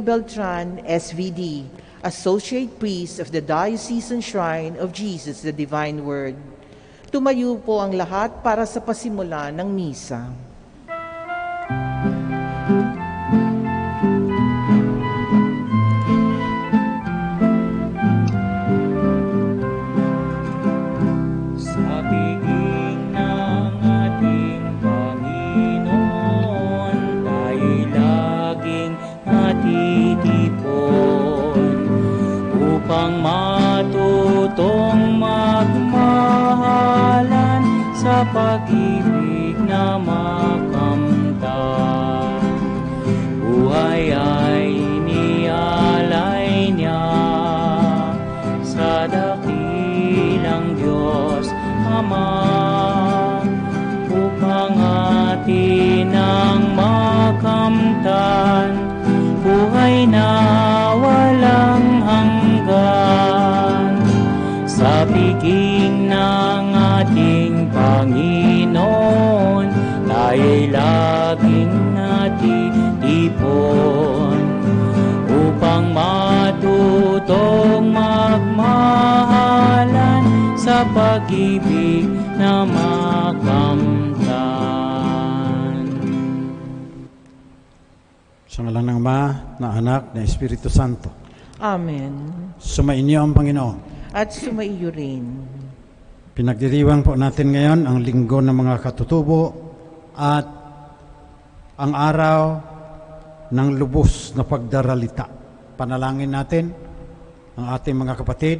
Beltran, SVD, Associate Priest of the Diocesan Shrine of Jesus the Divine Word. Tumayo po ang lahat para sa pasimula ng misa. Upang matutong magmahalan sa pag-ibig na makamtan. Buhay ay inialay niya sa dakilang Diyos Ama, upang atin ang makamtan. Buhay na walang hanggan sa piging ng ating Panginoon, tayo'y laging natitipon upang matutong magmahalan sa pag-ibig na makamtan. Sa ngalan ng Ama, na Anak, na Espiritu Santo. Amen. Sumainyo ang Panginoon. At sumaiyo rin. Pinagdiriwang po natin ngayon ang linggo ng mga katutubo at ang araw ng lubos na pagdaralita. Panalangin natin ang ating mga kapatid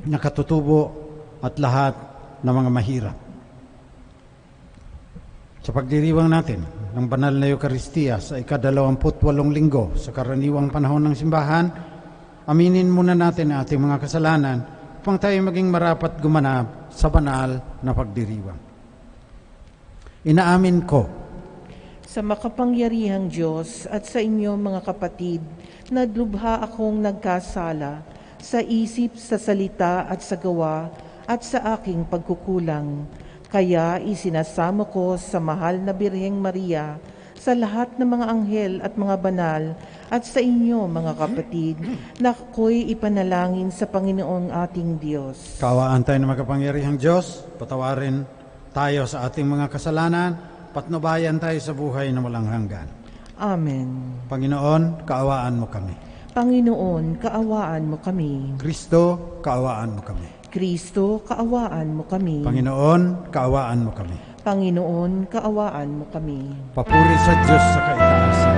na katutubo at lahat ng mga mahirap. Sa pagdiriwang natin ng banal na Eucharistia sa ika-28 linggo sa karaniwang panahon ng simbahan, aminin muna natin ang ating mga kasalanan upang tayo maging marapat gumanap sa banal na pagdiriwang. Inaamin ko Sa makapangyarihang Diyos at sa inyo mga kapatid, na lubha akong nagkasala sa isip, sa salita at sa gawa at sa aking pagkukulang. Kaya isinasamo ko sa mahal na Birheng Maria, sa lahat ng mga anghel at mga banal, at sa inyo mga kapatid, na ako'y ipanalangin sa Panginoong ating Diyos. kaawaan tayo ng makapangyarihang Diyos, patawarin tayo sa ating mga kasalanan, patnubayan tayo sa buhay na walang hanggan. Amen. Panginoon, kaawaan mo kami. Panginoon, kaawaan mo kami. Kristo, kaawaan mo kami. Kristo, kaawaan mo kami. Panginoon, kaawaan mo kami. Panginoon, kaawaan mo kami. Papuri sa Diyos sa kaitaasan.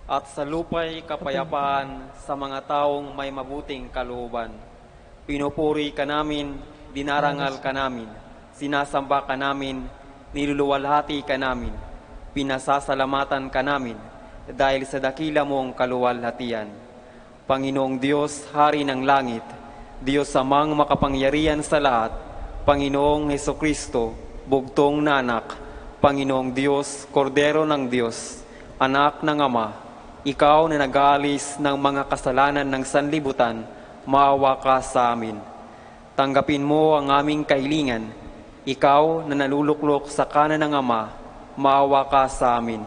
At sa lupa'y kapayapaan sa mga taong may mabuting kalooban. Pinupuri ka namin, dinarangal ka namin, sinasamba ka namin, niluluwalhati ka namin, pinasasalamatan ka namin, dahil sa dakila mong kaluwalhatian. Panginoong Diyos, Hari ng Langit, Diyos amang makapangyarihan sa lahat, Panginoong Hesukristo, bugtong na anak, Panginoong Diyos, Kordero ng Diyos, Anak ng Ama, Ikaw na nag-aalis ng mga kasalanan ng sanlibutan, maawa ka sa amin. Tanggapin mo ang aming kahilingan. Ikaw na naluluklok sa kanan ng Ama, maawa ka sa amin.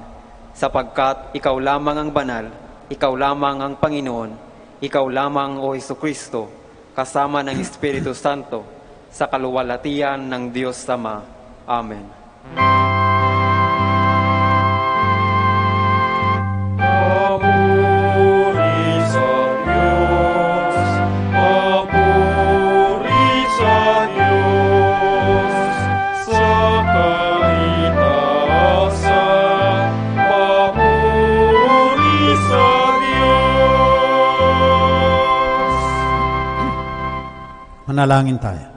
Sapagkat Ikaw lamang ang banal, Ikaw lamang ang Panginoon, Ikaw lamang o Hesukristo, kasama ng Espiritu Santo, sa kaluwalhatian ng Diyos Ama. Amen. Manalangin tayo.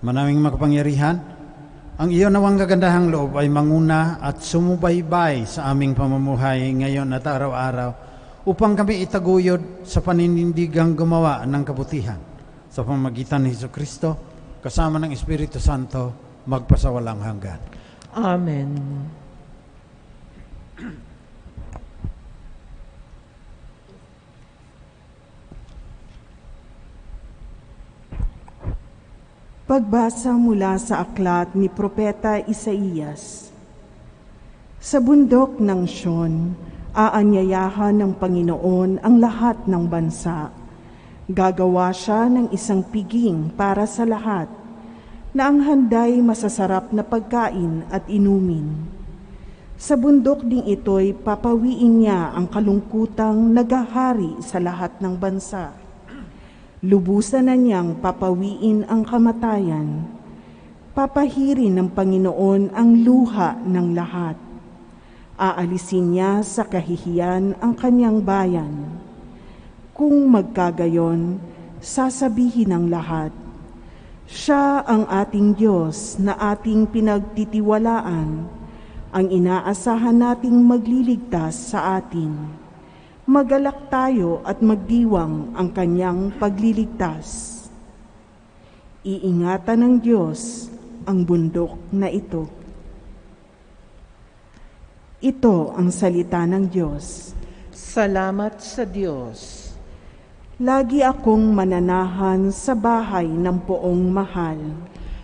Manaming makapangyarihan, ang iyo nawang kagandahang loob ay manguna at sumubaybay sa aming pamumuhay ngayon at araw-araw upang kami itaguyod sa paninindigang gumawa ng kabutihan. sa pamamagitan ni Jesucristo, kasama ng Espiritu Santo, magpasawalang hanggan. Amen. Pagbasa mula sa aklat ni Propeta Isaías. Sa bundok ng Sion, aanyayahan ng Panginoon ang lahat ng bansa. Gagawa siya ng isang piging para sa lahat, na ang handay masasarap na pagkain at inumin. Sa bundok ding ito'y papawiin niya ang kalungkutang nagahari sa lahat ng bansa. Lubusan na niyang papawiin ang kamatayan. Papahirin ng Panginoon ang luha ng lahat. Aalisin niya sa kahihiyan ang kanyang bayan. Kung magkagayon, sasabihin ng lahat, siya ang ating Diyos na ating pinagtitiwalaan, ang inaasahan nating magliligtas sa atin. Magalak tayo at magdiwang ang kanyang pagliligtas. Iingatan ng Diyos ang bundok na ito. Ito ang salita ng Diyos. Salamat sa Diyos. Lagi akong mananahan sa bahay ng poong mahal.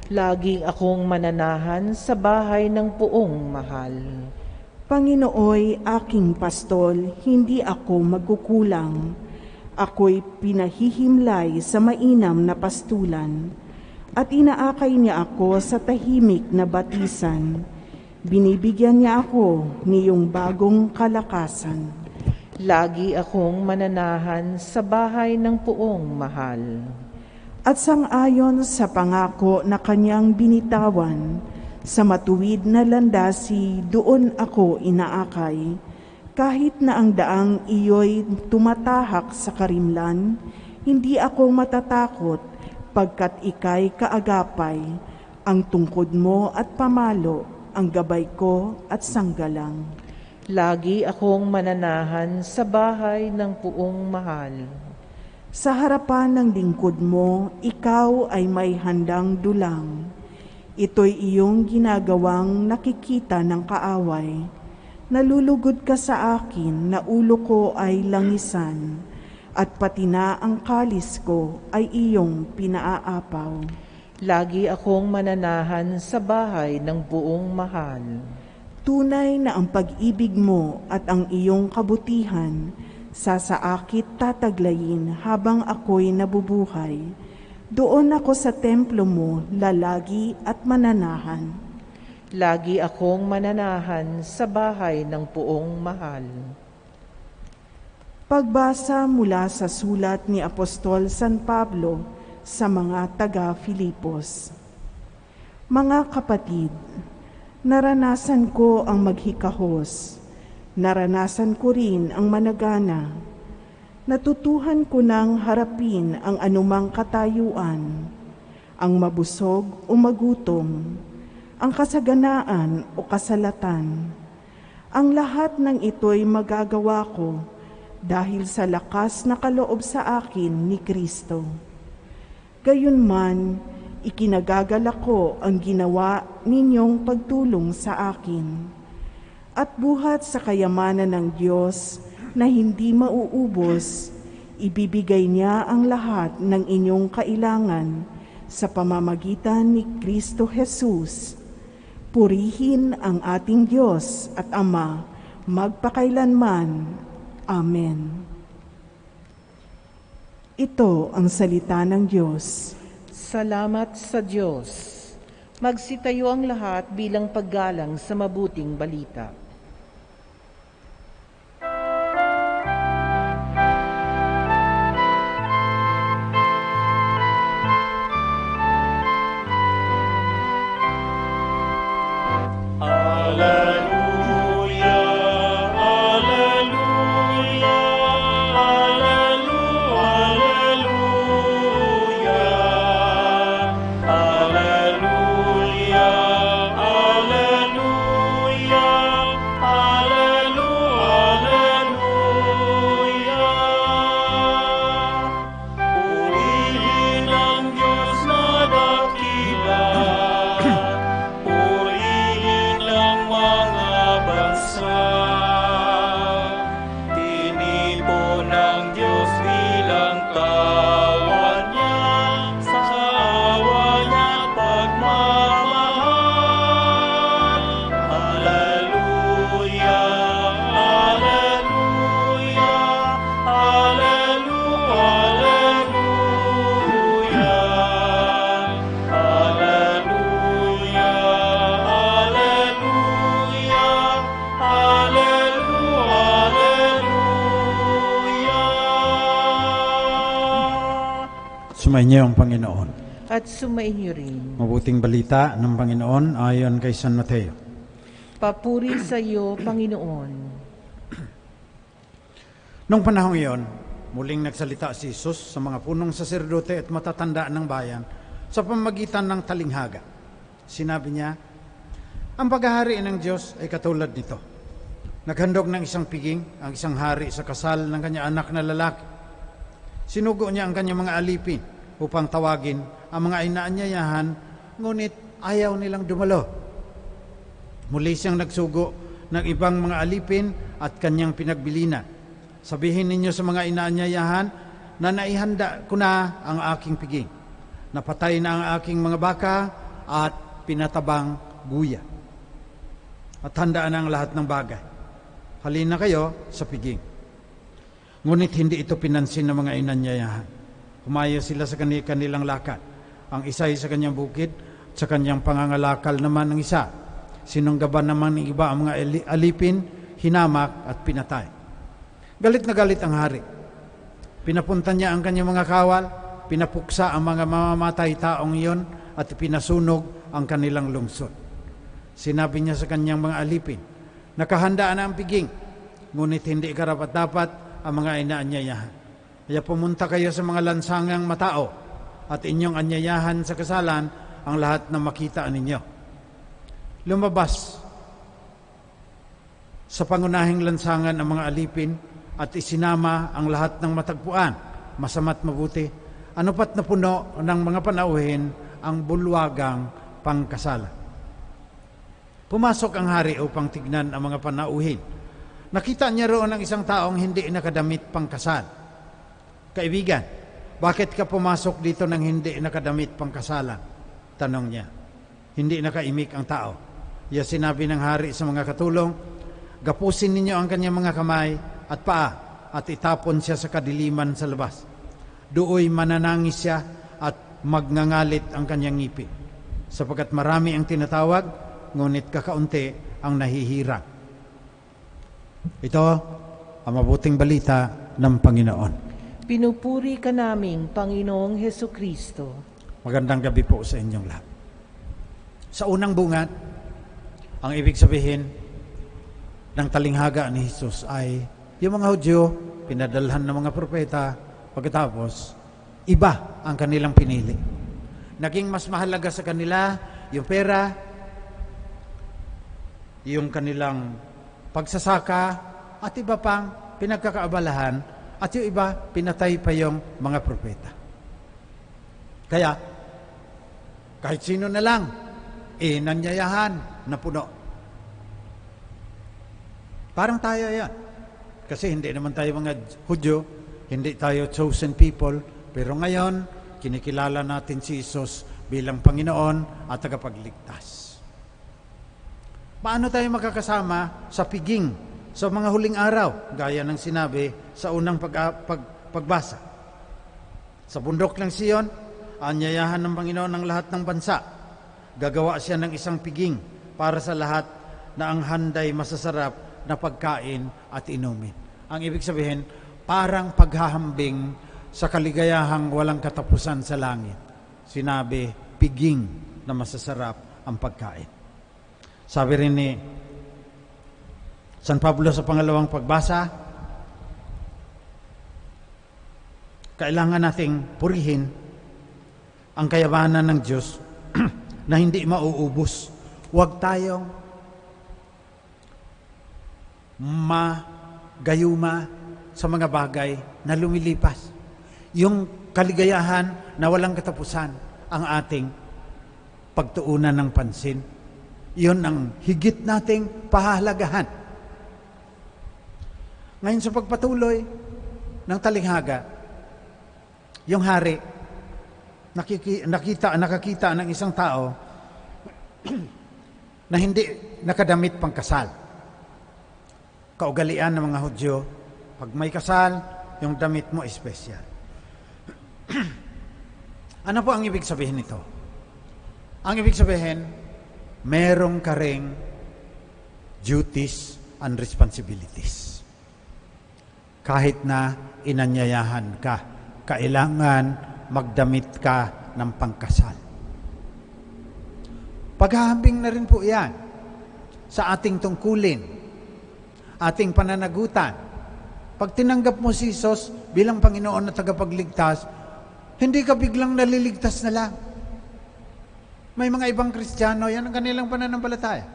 Lagi akong mananahan sa bahay ng poong mahal. Panginooy aking pastol, hindi ako magkukulang. Ako'y pinahihimlay sa mainam na pastulan, at inaakay niya ako sa tahimik na batisan. Binibigyan niya ako niyong bagong kalakasan. Lagi akong mananahan sa bahay ng poong mahal. At sang-ayon sa pangako na kanyang binitawan, sa matuwid na landasi doon ako inaakay, kahit na ang daang iyo'y tumatahak sa karimlan, hindi ako matatakot pagkat ika'y kaagapay, ang tungkod mo at pamalo, ang gabay ko at sanggalang. Lagi akong mananahan sa bahay ng poong mahal. Sa harapan ng lingkod mo, ikaw ay may handang dulang. Ito'y iyong ginagawang nakikita ng kaaway. Nalulugod ka sa akin na ulo ko ay langisan, at pati na ang kalis ko ay iyong pinaaapaw. Lagi akong mananahan sa bahay ng buong mahal. Tunay na ang pag-ibig mo at ang iyong kabutihan, sasaakit tataglayin habang ako'y nabubuhay. Doon ako sa templo mo, lalagi at mananahan. Lagi akong mananahan sa bahay ng poong mahal. Pagbasa mula sa sulat ni Apostol San Pablo sa mga taga-Filipos. Mga kapatid, naranasan ko ang maghikahos. Naranasan ko rin ang managana. Natutuhan ko nang harapin ang anumang katayuan, ang mabusog o magutom, ang kasaganaan o kasalatan. Ang lahat ng ito'y magagawa ko dahil sa lakas na kaloob sa akin ni Kristo. Gayunman, ikinagagalak ko ang ginawa ninyong pagtulong sa akin. At buhat sa kayamanan ng Diyos na hindi mauubos, ibibigay niya ang lahat ng inyong kailangan sa pamamagitan ni Kristo Jesus. Purihin ang ating Diyos at Ama, magpakailanman. Amen. Ito ang salita ng Diyos. Salamat sa Diyos. Magsitayo ang lahat bilang paggalang sa mabuting balita. Sumainyo ang Panginoon. At sumainyo rin. Mabuting balita ng Panginoon ayon kay San Mateo. Papuri sa iyo, Panginoon. Noong panahong iyon, muling nagsalita si Jesus sa mga punong saserdote at matatanda ng bayan sa pamamagitan ng talinghaga. Sinabi niya, ang paghahari ng Diyos ay katulad nito. Naghandog ng isang piging ang isang hari sa kasal ng kanyang anak na lalaki. Sinugo niya ang kanyang mga alipin upang tawagin ang mga inaanyayahan, ngunit ayaw nilang dumalo. Muli siyang nagsugo ng ibang mga alipin at kanyang pinagbilinan. Sabihin ninyo sa mga inaanyayahan na naihanda ko na ang aking piging. Napatay na ang aking mga baka at pinatabang guya. At handaan na ang lahat ng bagay. Halina kayo sa piging. Ngunit hindi ito pinansin ng mga inanyayahan. Humayo sila sa kanilang lakad. Ang isa ay sa kanyang bukid, sa kanyang pangangalakal naman ng isa. Sinunggaban naman ng iba ang mga alipin, hinamak at pinatay. Galit na galit ang hari. Pinapunta niya ang kanyang mga kawal, pinapuksa ang mga mamamatay taong iyon at pinasunog ang kanilang lungsod. Sinabi niya sa kanyang mga alipin, nakahandaan na ang piging, ngunit hindi karapat-dapat ang mga inaanyayahan. Kaya pumunta kayo sa mga lansangang matao at inyong anyayahan sa kasalan ang lahat na makita ninyo. Lumabas sa pangunahing lansangan ang mga alipin at isinama ang lahat ng matagpuan, masama't mabuti, anupat na puno ng mga panauhin ang bulwagang pangkasalan. Pumasok ang hari upang tignan ang mga panauhin. Nakita niya roon ang isang taong hindi nakadamit pangkasal. Kaibigan, bakit ka pumasok dito ng hindi nakadamit pangkasalan? Tanong niya. Hindi nakaimik ang tao. Iya sinabi ng hari sa mga katulong, gapusin ninyo ang kanyang mga kamay at paa at itapon siya sa kadiliman sa labas. Dooy mananangis siya at magngangalit ang kanyang ngipin. Sapagkat marami ang tinatawag, ngunit kakaunti ang nahihirang. Ito ang mabuting balita ng Panginoon. Pinupuri ka naming Panginoong Hesukristo. Magandang gabi po sa inyong lahat. Sa unang bungat, ang ibig sabihin ng talinghaga ni Jesus ay yung mga Hudyo, pinadalhan ng mga propeta, pagkatapos, iba ang kanilang pinili. Naging mas mahalaga sa kanila yung pera, yung kanilang pagsasaka, at iba pang pinagkakaabalahan, at yung iba, pinatay pa yung mga propeta. Kaya, kahit sino na lang, nanyayahan na puno. Parang tayo yan. Kasi hindi naman tayo mga Hudyo, hindi tayo chosen people, pero ngayon, kinikilala natin si Jesus bilang Panginoon at tagapagligtas. Paano tayo makakasama sa piging sa mga huling araw, gaya ng sinabi sa unang pagbasa? Sa bundok ng Sion, anyayahan ng Panginoon ang lahat ng bansa. Gagawa siya ng isang piging para sa lahat na ang handay masasarap na pagkain at inumin. Ang ibig sabihin, parang paghahambing sa kaligayahang walang katapusan sa langit. Sinabi, piging na masasarap ang pagkain. Sabi rin ni San Pablo sa pangalawang pagbasa, kailangan nating purihin ang kayamanan ng Diyos na hindi mauubos. Huwag tayong magayuma sa mga bagay na lumilipas. Yung kaligayahan na walang katapusan ang ating pagtuunan ng pansin. Yun ang higit nating pahahalagahan. Ngayon sa pagpatuloy ng talinghaga, yung hari, nakakita ng isang tao na hindi nakadamit pang kasal. Kaugalian ng mga Hudyo, pag may kasal, yung damit mo espesyal. Ano po ang ibig sabihin nito? Ang ibig sabihin, merong ka ring duties and responsibilities. Kahit na inanyayahan ka, kailangan magdamit ka ng pangkasal. Paghahambing na rin po yan sa ating tungkulin, ating pananagutan. Pag tinanggap mo si Jesus bilang Panginoon na tagapagligtas, hindi ka biglang naliligtas na lang. May mga ibang Kristiyano, yan ang kanilang pananampalataya.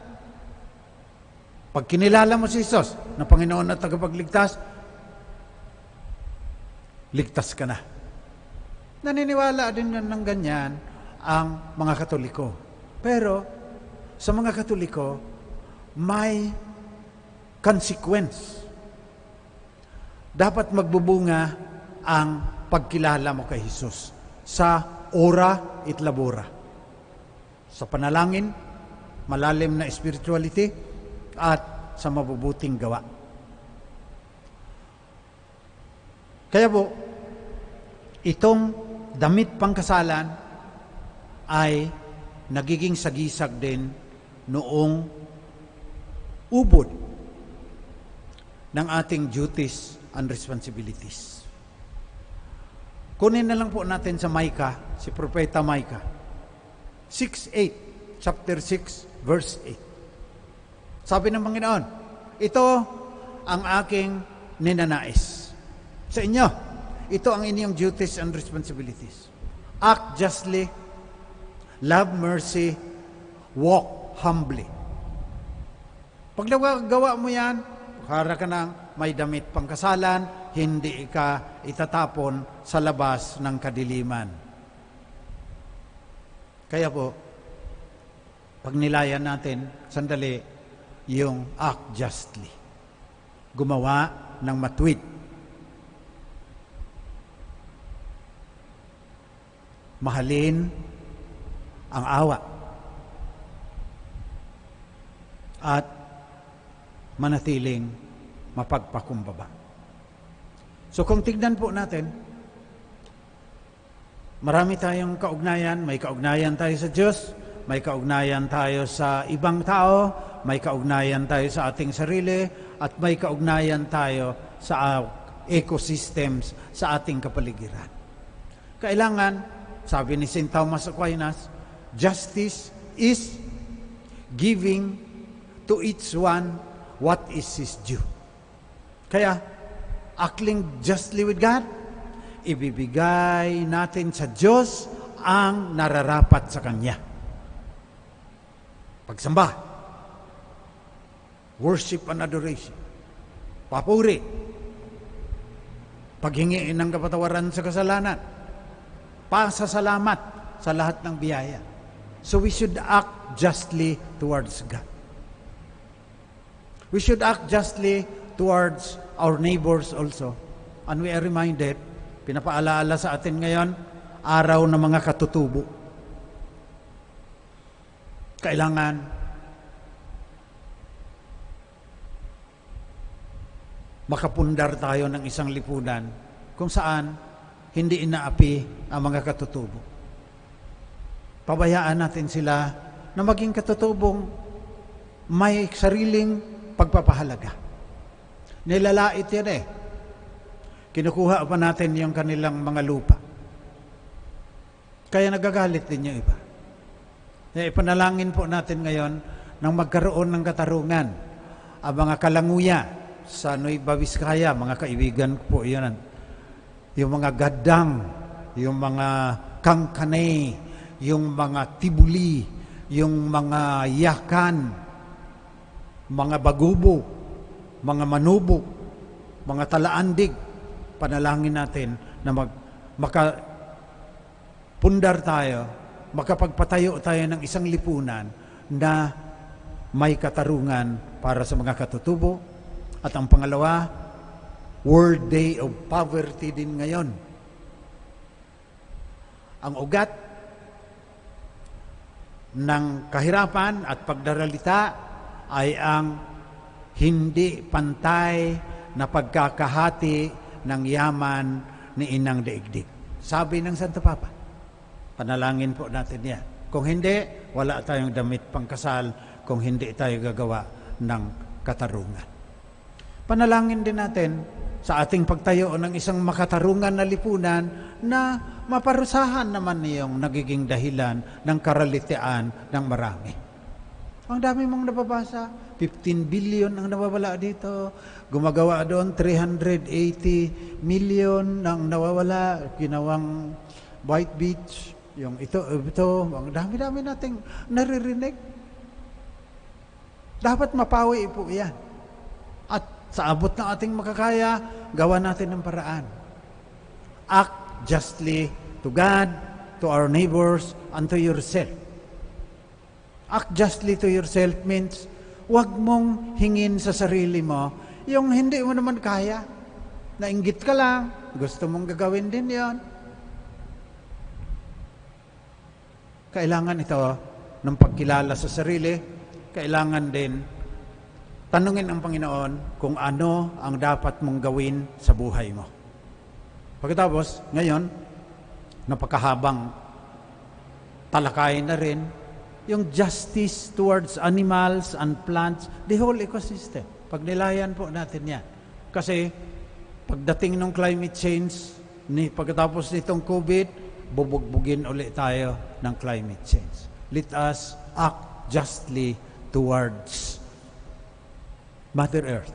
Pag kinilala mo si Jesus na Panginoon na tagapagligtas, ligtas ka na. Naniniwala din ng ganyan ang mga Katoliko. Pero sa mga Katoliko, may consequence. Dapat magbubunga ang pagkilala mo kay Jesus sa ora et labora. Sa panalangin, malalim na spirituality, at sa mabubuting gawa. Kaya po, itong damit pangkasalan ay nagiging sagisag din noong ubod ng ating duties and responsibilities. Kunin na lang po natin sa Micah, si Propeta Micah. 6:8, chapter 6, verse 8. Sabi ng Panginoon, ito ang aking ninanais sa inyo. Ito ang inyong duties and responsibilities. Act justly, love mercy, walk humbly. Pag nagawa mo yan, para ka ng may damit pangkasalan, hindi ka itatapon sa labas ng kadiliman. Kaya po, pag nilayan natin, sandali, yung act justly. Gumawa ng matuwid. Mahalin ang awa. At manatiling mapagpakumbaba. So kung tignan po natin, marami tayong kaugnayan. May kaugnayan tayo sa Diyos, may kaugnayan tayo sa ibang tao, may kaugnayan tayo sa ating sarili, at may kaugnayan tayo sa ecosystems sa ating kapaligiran. Kailangan, sabi ni St. Thomas Aquinas, justice is giving to each one what is his due. Kaya, acting justly with God, ibibigay natin sa Diyos ang nararapat sa Kanya. Pagsamba, worship and adoration, papuri, paghingi ng kapatawaran sa kasalanan, pasasalamat sa lahat ng biyaya. So we should act justly towards God. We should act justly towards our neighbors also. And we are reminded, pinapaalaala sa atin ngayon, araw ng mga katutubo. Kailangan makapundar tayo ng isang lipunan kung saan hindi inaapi ang mga katutubo. Pabayaan natin sila na maging katutubong may sariling pagpapahalaga. Nilalait yan eh. Kinukuha pa natin yung kanilang mga lupa. Kaya nagagalit din yung iba. Ipanalangin po natin ngayon nang magkaroon ng katarungan ang mga kalanguya sa Nueva Vizcaya, mga kaibigan po yan. Yung mga gadang, yung mga kangkanay, yung mga tibuli, yung mga yakan, mga bagubo, mga manubo, mga talaandig. Panalangin natin na makapundar tayo, makapagpatayo tayo ng isang lipunan na may katarungan para sa mga katutubo. At ang pangalawa, World Day of Poverty din ngayon. Ang ugat ng kahirapan at pagdaralita ay ang hindi pantay na pagkakahati ng yaman ni Inang Daigdig. Sabi ng Santo Papa, panalangin po natin yan. Kung hindi, wala tayong damit pangkasal kung hindi tayo gagawa ng katarungan. Panalangin din natin sa ating pagtayo ng isang makatarungan na lipunan na maparusahan naman niyong nagiging dahilan ng karalitean ng marami. Ang dami mong nababasa, 15 billion ang nawawala dito. Gumagawa doon 380 million ang nawawala, ginawang White Beach, yung ito, ang dami-dami nating naririnig. Dapat mapawi po yan. At sa abot ng ating makakaya, gawa natin ng paraan. Act justly to God, to our neighbors, and to yourself. Act justly to yourself means huwag mong hingin sa sarili mo yung hindi mo naman kaya. Nainggit ka lang, gusto mong gagawin din yon. Kailangan ito ng pagkilala sa sarili, kailangan din tanungin ang Panginoon kung ano ang dapat mong gawin sa buhay mo. Pagkatapos, ngayon, napakahabang talakayin na rin yung justice towards animals and plants, the whole ecosystem. Pagnilayan po natin yan. Kasi pagdating ng climate change, pagkatapos nitong COVID, bubugbugin ulit tayo ng climate change. Let us act justly towards Mother Earth,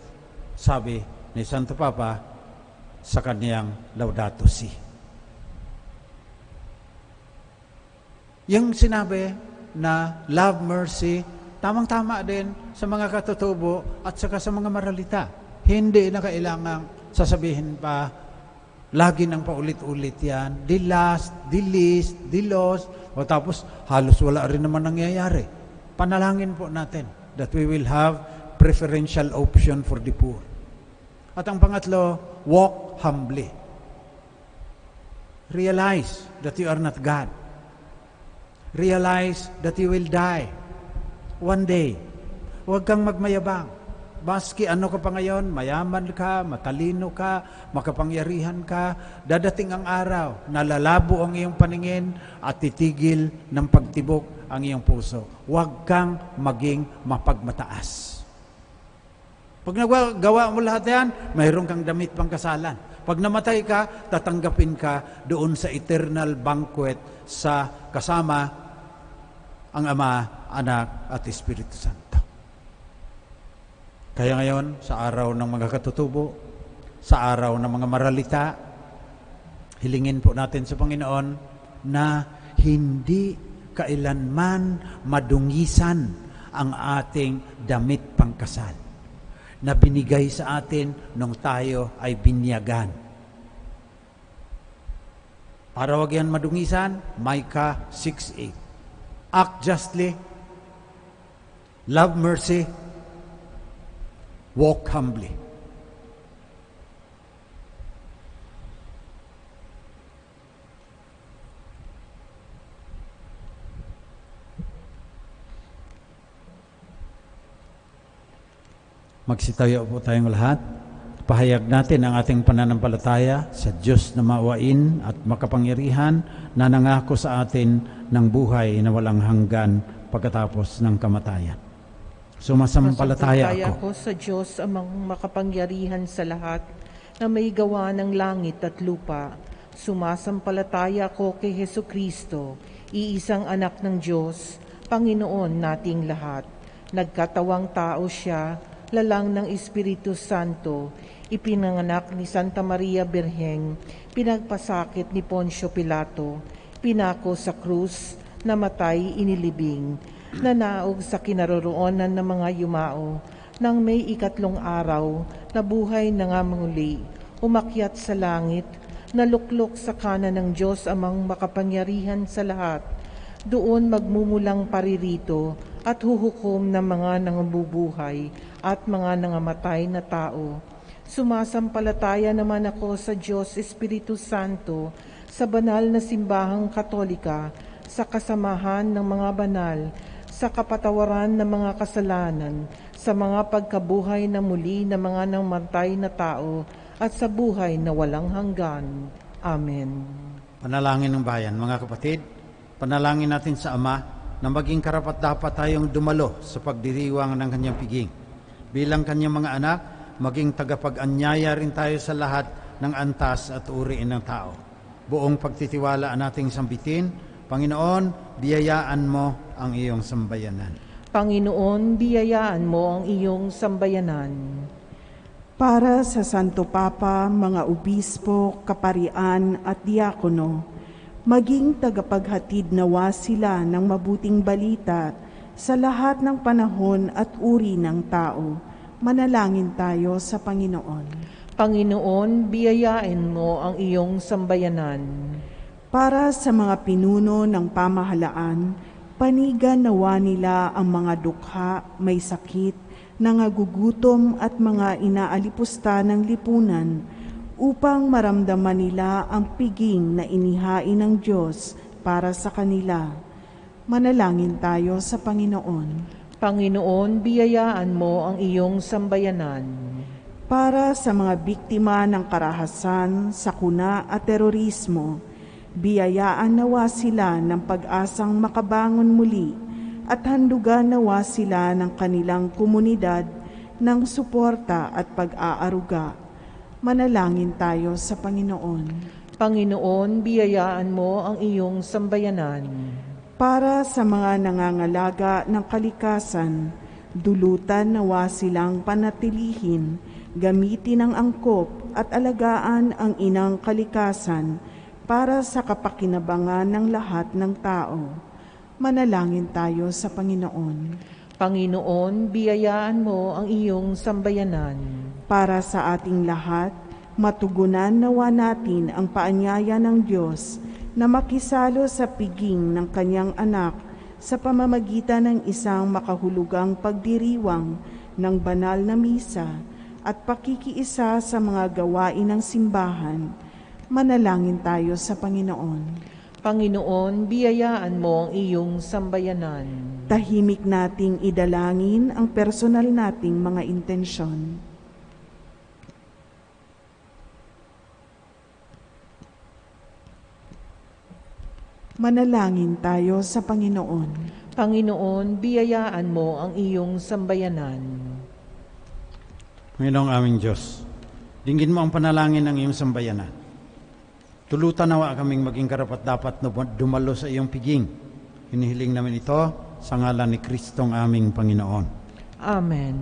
sabi ni Santo Papa sa kaniyang Laudato Si. Yung sinabi na love, mercy, tamang-tama din sa mga katutubo at saka sa mga maralita. Hindi na kailangang sasabihin pa, lagi nang paulit-ulit yan, the last, the least, the lost, o tapos halos wala rin naman nangyayari. Panalangin po natin that we will have preferential option for the poor. At ang pangatlo, walk humbly. Realize that you are not God. Realize that you will die one day. Huwag kang magmayabang. Baski ano ka pa ngayon, mayaman ka, matalino ka, makapangyarihan ka, dadating ang araw, nalalabo ang iyong paningin at titigil ng pagtibok ang iyong puso. Huwag kang maging mapagmataas. Pag nagawa mo lahat yan, mayroon kang damit pang kasalan. Pag namatay ka, tatanggapin ka doon sa eternal banquet sa kasama ang Ama, Anak at Espiritu Santo. Kaya ngayon, sa araw ng mga katutubo, sa araw ng mga maralita, hilingin po natin sa Panginoon na hindi kailanman madungisan ang ating damit pangkasal na binigay sa atin nung tayo ay binyagan. Para wag yan madungisan, Micah 6:8. Act justly, love mercy, walk humbly. Magsitayo po tayong lahat. Pahayag natin ang ating pananampalataya sa Diyos na maawain at makapangyarihan na nangako sa atin ng buhay na walang hanggan pagkatapos ng kamatayan. Sumasampalataya ako sa Diyos amang makapangyarihan sa lahat na may gawa ng langit at lupa. Sumasampalataya ako kay Hesukristo, iisang anak ng Diyos, Panginoon nating lahat. Nagkatawang tao siya, lalang ng Espiritu Santo, ipinanganak ni Santa Maria Birheng, pinagpasakit ni Poncio Pilato, pinako sa krus, namatay, inilibing, nanaog sa kinaroroonan ng mga yumao, nang may ikatlong araw, nabuhay na nga muli, umakyat sa langit, naluklok sa kanan ng Diyos amang makapangyarihan sa lahat, doon magmumulang paririto at huhukom ng mga nangabubuhay at mga nangamatay na tao. Sumasampalataya naman ako sa Diyos Espiritu Santo, sa banal na simbahang katolika, sa kasamahan ng mga banal, sa kapatawaran ng mga kasalanan, sa mga pagkabuhay na muli ng mga namatay na tao, at sa buhay na walang hanggan. Amen. Panalangin ng bayan, mga kapatid, panalangin natin sa Ama na maging karapat-dapat tayong dumalo sa pagdiriwang ng kanyang piging. Bilang kanyang mga anak, maging tagapag-anyaya rin tayo sa lahat ng antas at uri ng tao. Buong pagtitiwala nating sambitin, Panginoon, biyayaan mo ang iyong sambayanan. Panginoon, biyayaan mo ang iyong sambayanan. Para sa Santo Papa, mga obispo, kaparian at diakono, maging tagapaghatid nawa sila ng mabuting balita sa lahat ng panahon at uri ng tao. Manalangin tayo sa Panginoon. Panginoon, biyayain mo ang iyong sambayanan. Para sa mga pinuno ng pamahalaan, panigan nawa nila ang mga dukha, may sakit, nangagugutom at mga inaalipusta ng lipunan upang maramdaman nila ang piging na inihain ng Diyos para sa kanila. Manalangin tayo sa Panginoon. Panginoon, biyayaan mo ang iyong sambayanan. Para sa mga biktima ng karahasan, sakuna at terorismo, biyayaan nawa sila ng pag-asang makabangon muli at handugan nawa sila ng kanilang komunidad ng suporta at pag-aaruga. Manalangin tayo sa Panginoon. Panginoon, biyayaan mo ang iyong sambayanan. Para sa mga nangangalaga ng kalikasan, dulutan nawa silang panatilihin, gamitin ang angkop at alagaan ang inang kalikasan para sa kapakinabangan ng lahat ng tao. Manalangin tayo sa Panginoon. Panginoon, biyayaan mo ang iyong sambayanan. Para sa ating lahat, matugunan nawa natin ang paanyaya ng Diyos na makisalo sa piging ng kanyang anak sa pamamagitan ng isang makahulugang pagdiriwang ng banal na misa at pakikiisa sa mga gawain ng simbahan. Manalangin tayo sa Panginoon. Panginoon, biyayaan mo ang iyong sambayanan. Tahimik nating idalangin ang personal nating mga intensyon. Manalangin tayo sa Panginoon. Panginoon, biyayaan mo ang iyong sambayanan. Panginoong aming Diyos, dinggin mo ang panalangin ng iyong sambayanan. Tulutan nawa kaming maging karapat-dapat na dumalo sa iyong piging. Hinihiling namin ito sa ngalan ni Kristong aming Panginoon. Amen.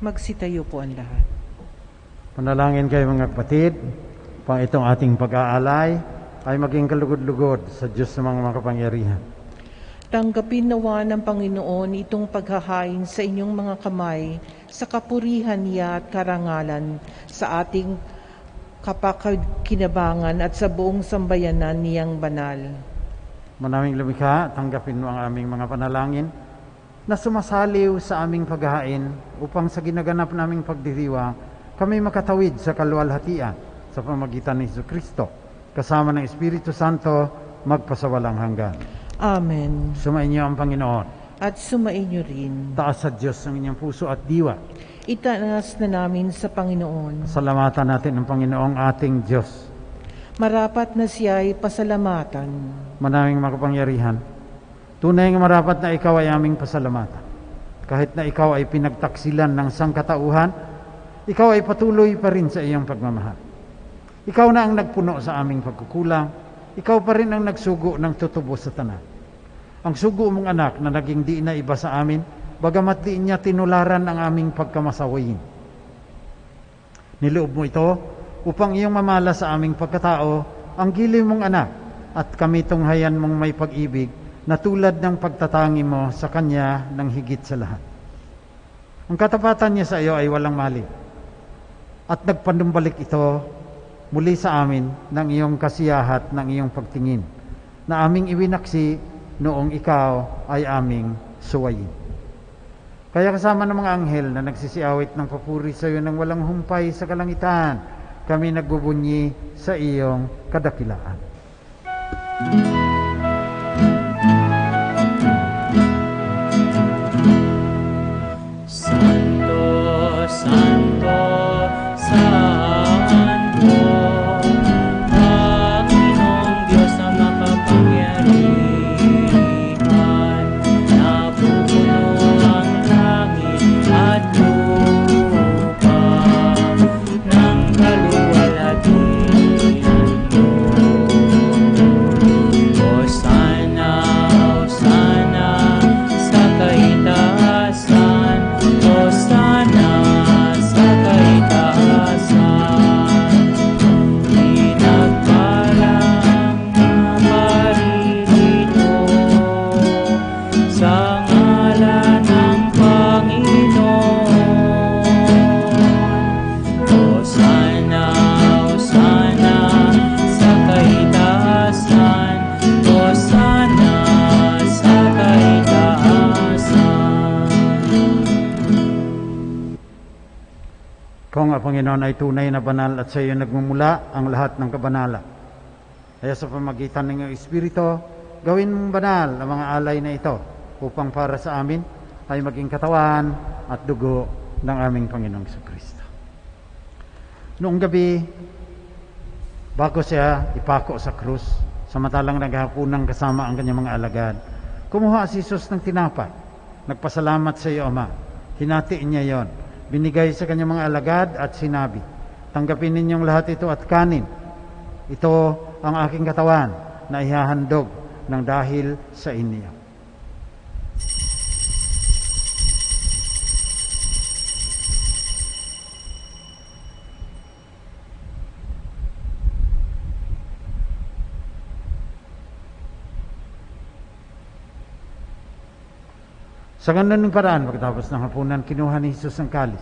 Magsitayo po ang lahat. Panalangin kayo mga kapatid, pang itong ating pag-aalay ay maging kalugod-lugod sa Diyos ng mga makapangyarihan. Tanggapin nawa ng Panginoon itong paghahain sa inyong mga kamay sa kapurihan niya at karangalan sa ating kapakinabangan at sa buong sambayanan niyang banal. Manaming lumikha, tanggapin mo ang aming mga panalangin na sumasaliw sa aming paghahain upang sa ginaganap naming pagdiriwang kami makatawid sa kaluwalhatian sa pamagitan ni Jesucristo, kasama ng Espiritu Santo, magpasawalang hanggan. Amen. Sumainyo ang Panginoon. At sumainyo rin. Taas sa Diyos ang inyong puso at diwa. Itaas na namin sa Panginoon. Salamatan natin ang Panginoong ating Diyos. Marapat na siya'y pasalamatan. Manaming makapangyarihan, tunay nga marapat na ikaw ay aming pasalamatan. Kahit na ikaw ay pinagtaksilan ng sangkatauhan, ikaw ay patuloy pa rin sa iyong pagmamahal. Ikaw na ang nagpuno sa aming pagkukulang. Ikaw pa rin ang nagsugo ng tutubo sa tanan. Ang sugo mong anak na naging di na iba sa amin, bagamat di niya tinularan ang aming pagkamasawayin. Niloob mo ito upang iyong mamala sa aming pagkatao ang giliw mong anak at kami tunghayan mong may pag-ibig na tulad ng pagtatangi mo sa Kanya ng higit sa lahat. Ang katapatan niya sa iyo ay walang mali. At nagpanumbalik ito muli sa amin ng iyong kasiyahat ng iyong pagtingin na aming iwinaksi noong ikaw ay aming suwayin. Kaya kasama ng mga anghel na nagsisiawit ng papuri sa iyo ng walang humpay sa kalangitan, kami nagbubunyi sa iyong kadakilaan. Santo, Santo, Santo, Panginoong Diyos na makapangyarihan, napupuno ang langit at lupa ng kaluwalhatian mo. Hosana, Hosana sa kaitaasan, Hosana sa kaitaasan. Pinagpalang na paririto sa ngalan ng Panginoon. Hosana, Hosana sa kaitaasan, Hosana sa kaitaasan. Kung ang Panginoon ay tunay na banal at sa iyo nagmumula ang lahat ng kabanalan. Kaya sa pamagitan ng iyong Espiritu, gawin mong banal ang mga alay na ito upang para sa amin ay maging katawan at dugo ng aming Panginoong Jesucristo. Noong gabi, bago siya ipako sa krus, samantalang naghahapunan kasama ang kanyang mga alagad, kumuha si Jesus ng tinapay. Nagpasalamat sa iyo, Ama. Hinati niya yon. Binigay sa kanyang mga alagad at sinabi, tanggapin ninyong lahat ito at kanin. Ito ang aking katawan na ihahandog ng dahil sa inyo. Sa ganun paraan, pagkatapos ng hapunan, kinuha ni Jesus ang kalis.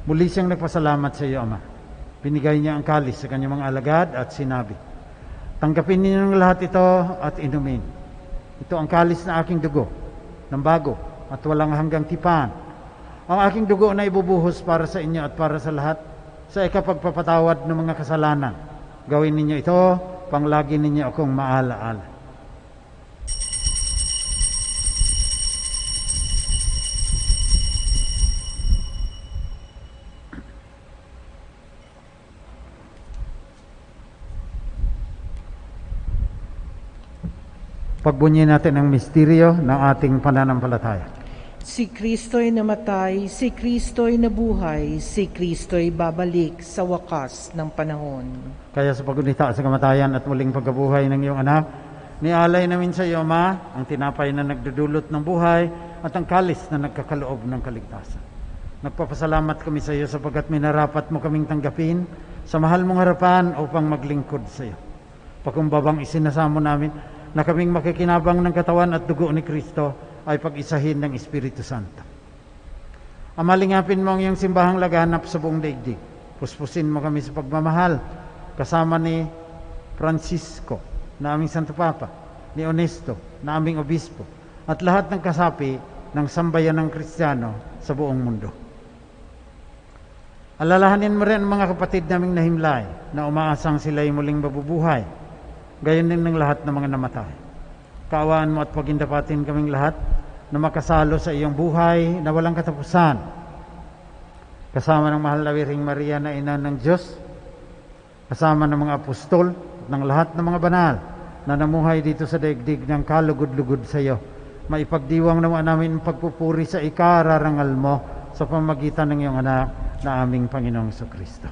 Muli siyang nagpasalamat sa iyo, Ama. Binigay niya ang kalis sa kanyang mga alagad at sinabi, tanggapin ninyo ng lahat ito at inumin. Ito ang kalis na aking dugo, ng bago at walang hanggang tipan. Ang aking dugo na ibubuhos para sa inyo at para sa lahat, sa ikapagpapatawad ng mga kasalanan. Gawin ninyo ito, panglagi ninyo akong maalaala. Pagbunyi natin ang misteryo ng ating pananampalataya. Si Kristo'y namatay, si Kristo'y nabuhay, si Kristo'y babalik sa wakas ng panahon. Kaya sa pagunita sa kamatayan at muling pagkabuhay ng iyong anak, nialay namin sa iyo, Ama, ang tinapay na nagdudulot ng buhay at ang kalis na nagkakaloob ng kaligtasan. Nagpapasalamat kami sa iyo sapagkat minarapat mo kaming tanggapin sa mahal mong harapan upang maglingkod sa iyo. Pakumbabang isinasamo namin na kaming makikinabang ng katawan at dugo ni Kristo ay pag-isahin ng Espiritu Santo. Amalingapin mo ang iyong simbahang laganap sa buong daigdig. Puspusin mo kami sa pagmamahal kasama ni Francisco na aming Santo Papa, ni Onesto na aming Obispo at lahat ng kasapi ng sambayan ng Kristiyano sa buong mundo. Alalahanin mo rin ang mga kapatid naming nahimlay na umaasang sila'y muling mabubuhay. Gayon din ng lahat ng mga namatay. Kaawaan mo at pagindapatin kaming lahat na makasalo sa iyong buhay na walang katapusan. Kasama ng mahal na Birheng Maria na ina ng Diyos, kasama ng mga apostol at ng lahat ng mga banal na namuhay dito sa daigdig ng kalugod-lugod sa iyo. Maipagdiwang naman namin ang pagpupuri sa ikararangal mo sa pamagitan ng iyong anak na aming Panginoong Jesucristo.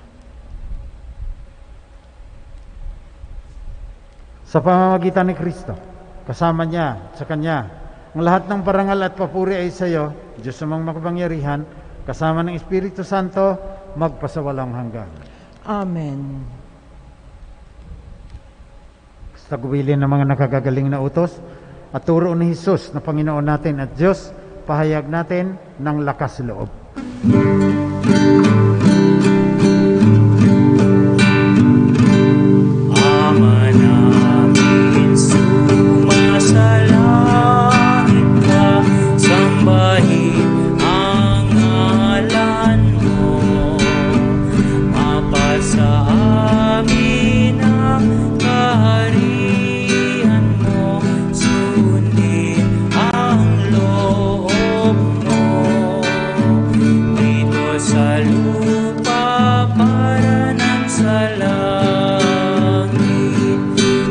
Sa pamamagitan ni Kristo, kasama niya, sa Kanya, ang lahat ng parangal at papuri ay sa iyo, Diyos namang makapangyarihan, kasama ng Espiritu Santo, magpasawalang hanggan. Amen. Tagubilin ng mga nakagagaling na utos at turo ni Jesus na Panginoon natin at Diyos, pahayag natin ng lakas loob. Ama namin, sumasalangit ka, sambahin ang ngalan mo. Mapasa amin ang kaharian mo, sundin ang loob mo. Dito sa lupa para ng sa langit,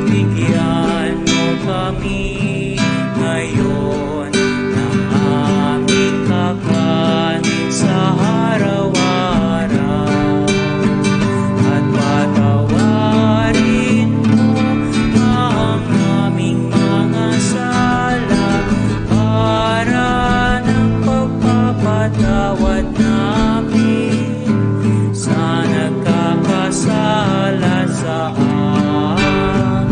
bigyan mo kami ngayon ng aming kakanin sa araw-araw. At patawarin mo ang aming mga sala para ng pagpapatawad namin sa nagkakasala sa amin.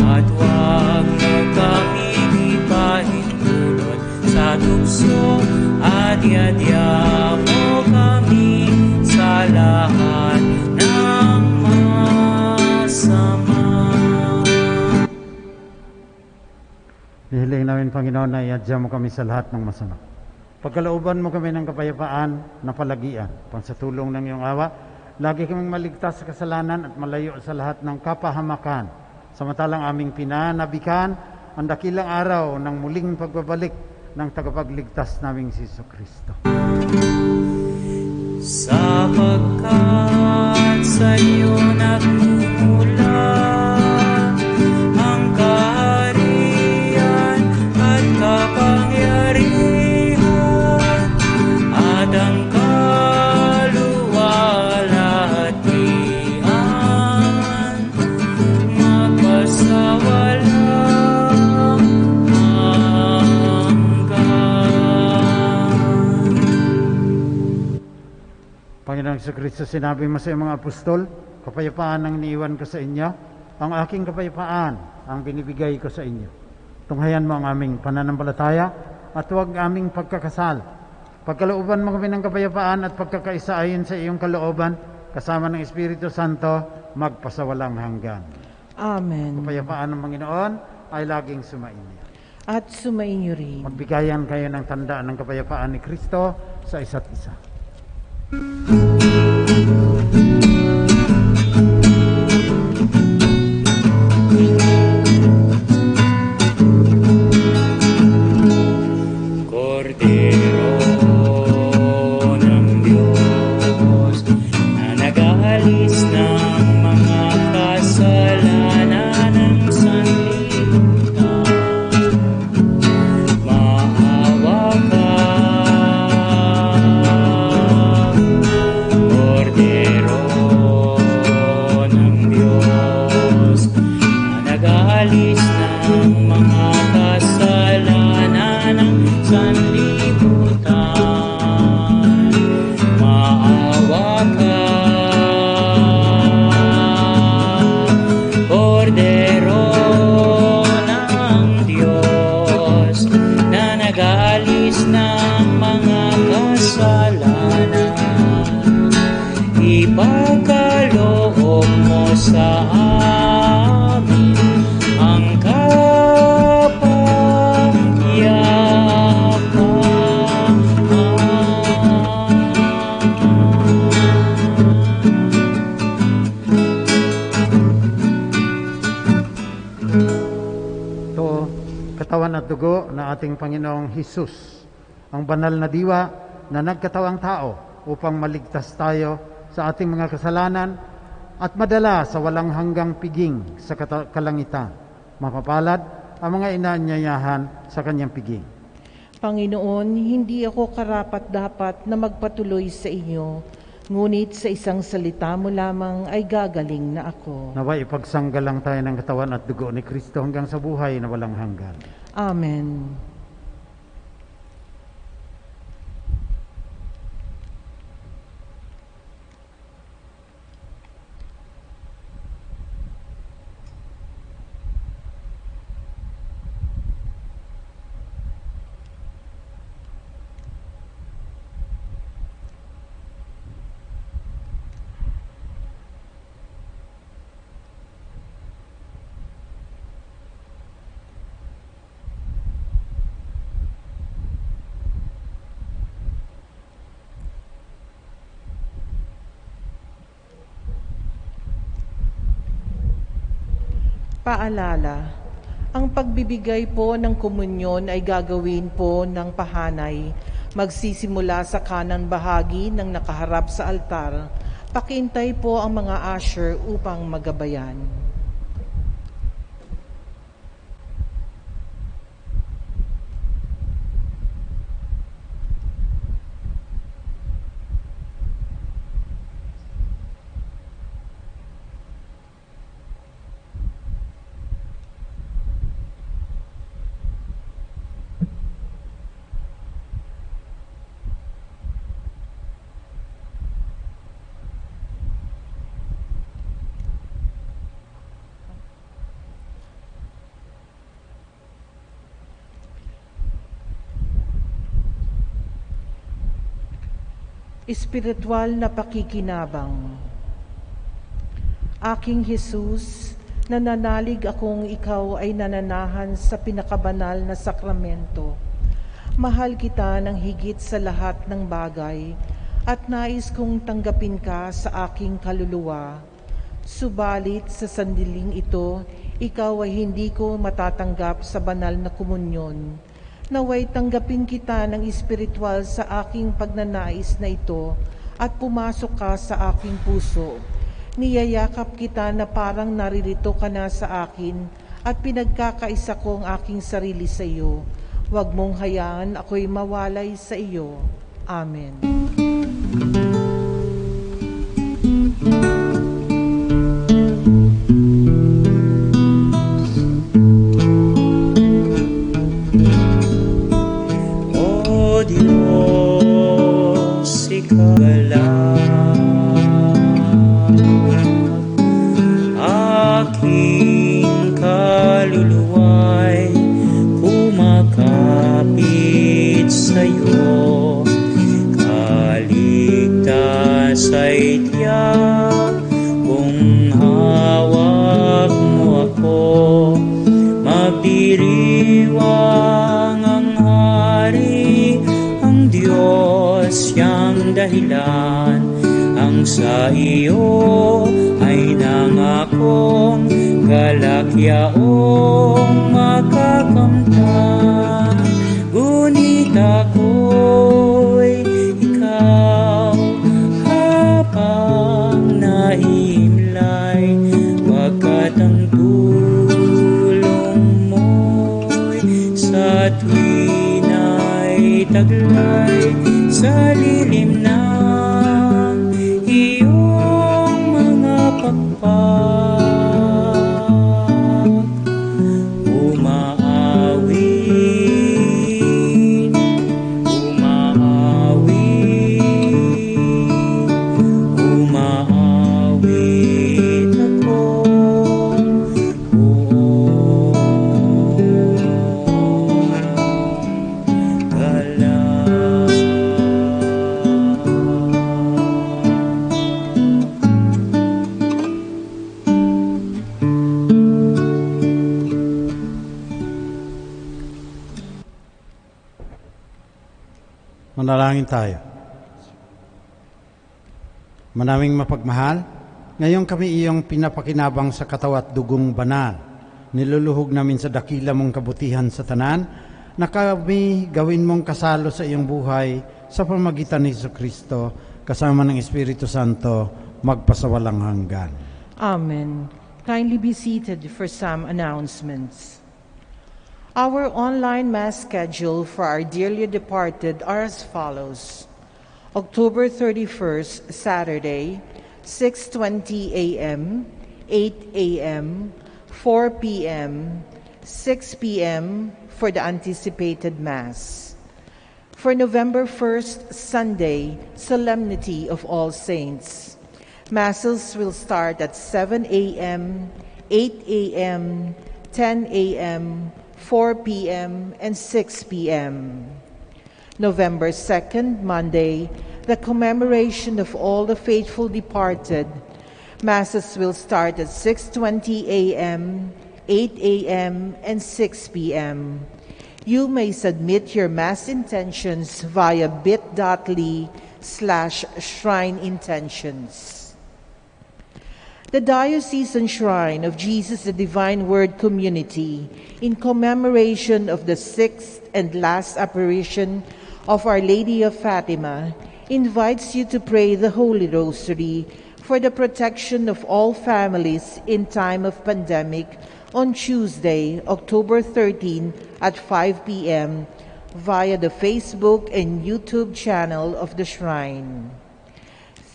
At huwag mo kaming ipahintulot sa tukso at iadya mo kami sa lahat ng masama. Hihiling namin, Panginoon, na iadya mo kami sa lahat ng masama. Pagkalooban mo kami ng kapayapaan na palagian, sa tulong ng iyong awa, lagi kaming maligtas sa kasalanan at malayo sa lahat ng kapahamakan. Samantalang aming pinanabikan ang dakilang araw ng muling pagbabalik ng tagapagligtas naming si Jesucristo. Sapagkat sa iyo nagmumula ang kaharian at kapangyarihan at ang kaluwalhatian, magpasawalang hanggan. Panginoong Jesucristo, sinabi mo sa iyong mga apostol, kapayapaan ang iniiwan ko sa inyo, ang aking kapayapaan ang binibigay ko sa inyo. Tunghayan mo ang aming pananampalataya at huwag aming pagkakasal. Pagkalooban mo kami ng kapayapaan at pagkakaisa ayon sa iyong kalooban, kasama ng Espiritu Santo, magpasawalang hanggan. Amen. Kapayapaan ng Panginoon ay laging sumainyo. At sumainyo rin. Magbigayan kayo ng tandaan ng kapayapaan ni Kristo sa isa't isa. Kordero ng Diyos na nag-aalis ng mga kasalanan ng sanlibutan, maawa ka. Kordero ng Diyos na nag-aalis ng mga kasalanan ng sanlibutan, maawa ka. Kordero ng Diyos na nag-aalis ng mga kasalanan, ipagkaloob mo sa amin ang kapayapaan. sa ating Panginoong Hesus, ang banal na diwa na nagkatawang tao upang maligtas tayo sa ating mga kasalanan at madala sa walang hanggang piging sa kalangitan. Mapapalad ang mga inaanyayahan sa kanyang piging. Panginoon, hindi ako karapat-dapat na magpatuloy sa inyo, ngunit sa isang salita mo lamang ay gagaling na ako. Naway ipagsanggalang tayo ng katawan at dugo ni Kristo hanggang sa buhay na walang hanggan. Amen. Paalala, ang pagbibigay po ng komunyon ay gagawin po ng pahanay. Magsisimula sa kanan bahagi ng nakaharap sa altar. Pakiintay po ang mga usher upang magabayan. Espiritual na pakikinabang. Aking Jesus, nananalig akong ikaw ay nananahan sa pinakabanal na sakramento. Mahal kita ng higit sa lahat ng bagay at nais kong tanggapin ka sa aking kaluluwa. Subalit sa sandiling ito, ikaw ay hindi ko matatanggap sa banal na komunyon. Naway tanggapin kita ng espiritual sa aking pagnanais na ito at pumasok ka sa aking puso. Niyayakap kita na parang naririto ka na sa akin at pinagkakaisa ko ang aking sarili sa iyo. Huwag mong hayaan ako'y mawalay sa iyo. Amen. Aking kaluluwa'y kumakapit sa'yo, kaligtas ay tiyak kung hawak mo ako. Mabiriwang ang hari, ang Diyos siyang dahilan, ang sa iyo ay nangakong galakyaong makakamtan. Ngunit ako'y ikaw habang naimlay, pagkat ang tulong mo'y sa tuwina'y taglay sa lilim ng iyong mga pakpak. Umaawit, umaawit ako, Manalangin tayo. Manaming mapagmahal, ngayon kami iyong pinapakinabang sa katawan at dugong banal. Niluluhog namin sa dakila mong kabutihan sa tanan, na kami gawin mong kasalo sa iyong buhay sa pamagitan ni Jesucristo kasama ng Espiritu Santo magpasawalang hanggan. Amen. Kindly be seated for some announcements. Our online Mass schedule for our dearly departed are as follows. October 31st, Saturday, 6:20 a.m., 8 a.m., 4 p.m., 6 p.m. for the anticipated Mass. For November 1st, Sunday, Solemnity of All Saints. Masses will start at 7 a.m., 8 a.m., 10 a.m., 4 p.m., and 6 p.m. November 2nd, Monday, the commemoration of all the faithful departed. Masses will start at 6:20 a.m., 8 a.m., and 6 p.m. You may submit your Mass intentions via bit.ly/shrineintentions. The Diocesan Shrine of Jesus the Divine Word Community, in commemoration of the 6th and last apparition of Our Lady of Fatima, invites you to pray the Holy Rosary for the protection of all families in time of pandemic on Tuesday, October 13 at 5 p.m. via the Facebook and YouTube channel of the Shrine.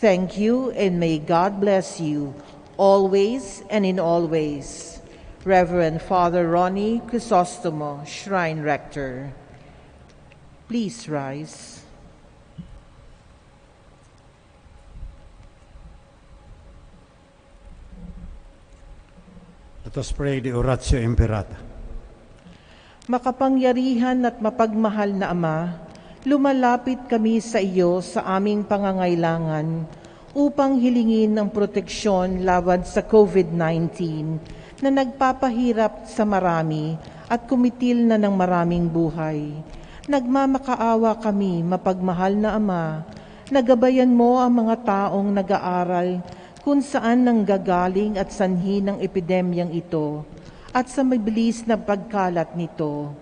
Thank you, and may God bless you always and in all ways. Reverend Father Ronnie Crisostomo, Shrine Rector. Please rise. Let us pray the Oratio Imperata. Makapangyarihan at mapagmahal na Ama, lumalapit kami sa iyo sa aming pangangailangan upang hilingin ang proteksyon laban sa COVID-19 na nagpapahirap sa marami at kumitil na ng maraming buhay. Nagmamakaawa kami, mapagmahal na Ama, nagabayan mo ang mga taong nag-aaral kung saan nanggagaling at sanhi ng epidemyang ito at sa mabilis na pagkalat nito.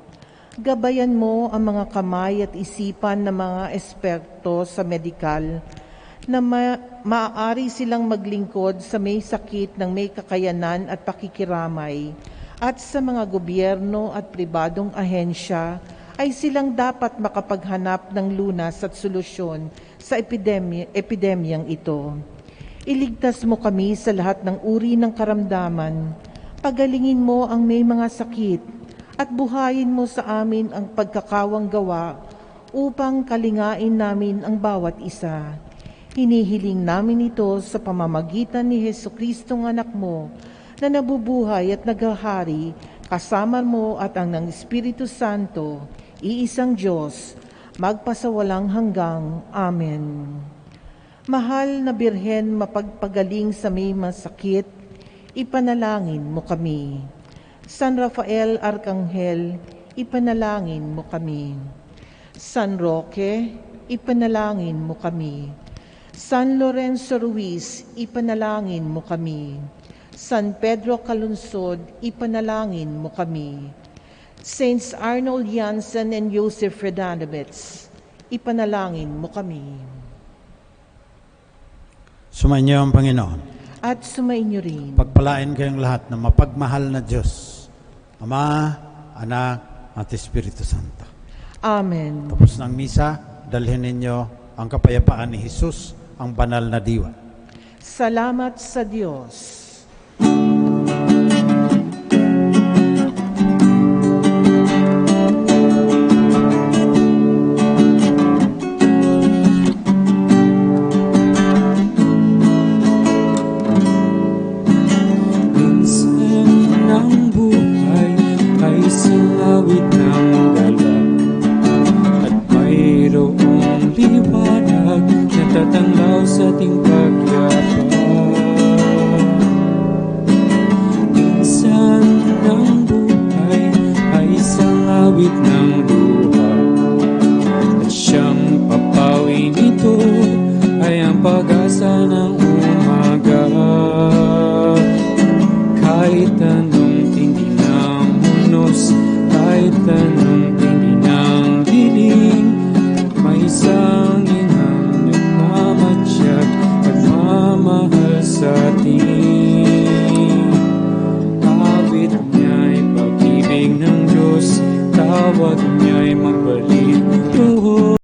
Gabayan mo ang mga kamay at isipan ng mga eksperto sa medikal na maaari silang maglingkod sa may sakit ng may kakayanan at pakikiramay, at sa mga gobyerno at pribadong ahensya ay silang dapat makapaghanap ng lunas at solusyon sa epidemyang ito. Iligtas mo kami sa lahat ng uri ng karamdaman, pagalingin mo ang may mga sakit, at buhayin mo sa amin ang pagkakawang gawa upang kalingain namin ang bawat isa. Hinihiling namin ito sa pamamagitan ni Jesucristong anak mo, na nabubuhay at naghahari, kasama mo at ang ng Espiritu Santo, iisang Diyos, magpasawalang hanggang. Amen. Mahal na Birhen, mapagpagaling sa may masakit, ipanalangin mo kami. San Rafael Arcangel, ipanalangin mo kami. San Roque, ipanalangin mo kami. San Lorenzo Ruiz, ipanalangin mo kami. San Pedro Calunsod, ipanalangin mo kami. Saints Arnold Janssen and Joseph Fredanovitz, ipanalangin mo kami. Sumainyo ang Panginoon. At sumainyo rin. Pagpalain kayong lahat ng mapagmahal na Diyos, Ama, Anak, at Espiritu Santo. Amen. Tapos ng misa, dalhin ninyo ang kapayapaan ni Jesus, ang banal na diwa. Salamat sa Diyos.